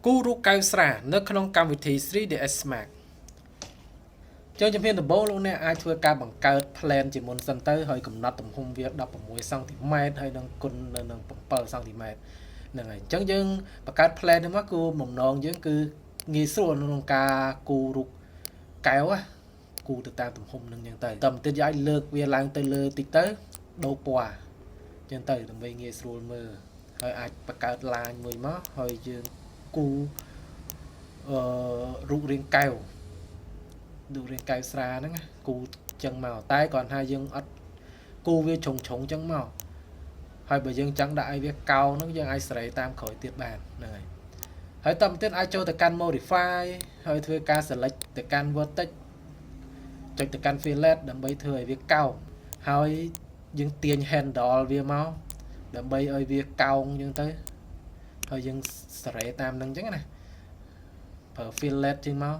គូរូបកៅស្រានៅក្នុងកម្មវិធី 3ds Max ចឹងជំហានដំបូងលោកអ្នកអាចធ្វើការបង្កើត plan ជាមុនសិនទៅហើយកំណត់ទំហំវា16 សង់ទីម៉ែត្រហើយនឹងគុណនៅនឹង7 សង់ទីម៉ែត្រហ្នឹងហើយអញ្ចឹងយើងបង្កើត plan នេះមកគោលបំណងយើងគឺងាយស្រួលក្នុងការគូររូបកែវគូទៅតាមទំហំនឹងអញ្ចឹងទៅតបន្តិចយើងអាចលើកវាឡើងទៅលើតិចទៅដូរពណ៌អញ្ចឹងទៅដើម្បីងាយស្រួលមើលហើយអាចបង្កើតឡាញមួយមកហើយយើងគូរូបរាងកែវរូបរាងកែវស្រាហ្នឹងគូចឹងមកតែគាត់ថាយើងអត់គូវាជ្រុងចឹងមកហើយបើយើងចង់ដាក់ឲ្យវាកោងហ្នឹងយើងអាចសេរីតាមក្រោយទៀតបានហ្នឹងហើយតបន្តិចអាចចូលទៅកាន់ modify ហើយធ្វើការ select ទៅកាន់ vertex ចុចទៅកាន់ fillet ដើម្បីធ្វើឲ្យវាកោងហើយយើងទាញ handle វាមកដើម្បីឲ្យវាកោងអញ្ចឹងទៅហើយយើងសេរីតាមហ្នឹងអញ្ចឹងណាប្រើ fillet ជាងមក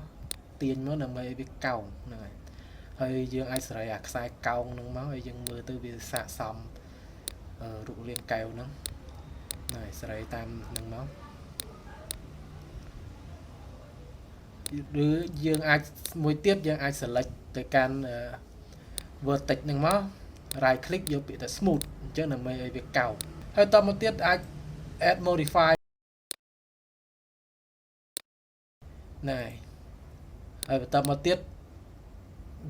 ទាញមកដើម្បីឲ្យវាកោងហ្នឹងហើយយើងអាចសេរីអាខ្សែកោងហ្នឹងមកហើយយើងមើលទៅវាស័ក្តិសមរូបរាងកែវហ្នឹងហើយសេរីតាមហ្នឹងមកឬយើងអាចមួយទៀតយើងអាច select ទៅកាន់ vertex ហ្នឹងមក right click យកពាក្យថា smooth អញ្ចឹងដើម្បីឲ្យវាកោងហើយតមកទៀតអាច add modify ណែហើយបន្តមកទៀត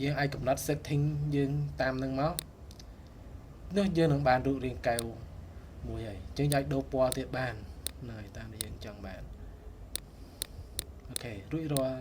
យើងអាចកំណត់ setting យើងតាមនឹងមកនោះយើងនឹងបានរូបរាងកែវមួយហើយអញ្ចឹងអាចដូរពណ៌ទៀតបានណែតាមដែលយើងចង់បានអូខេរួចរាល់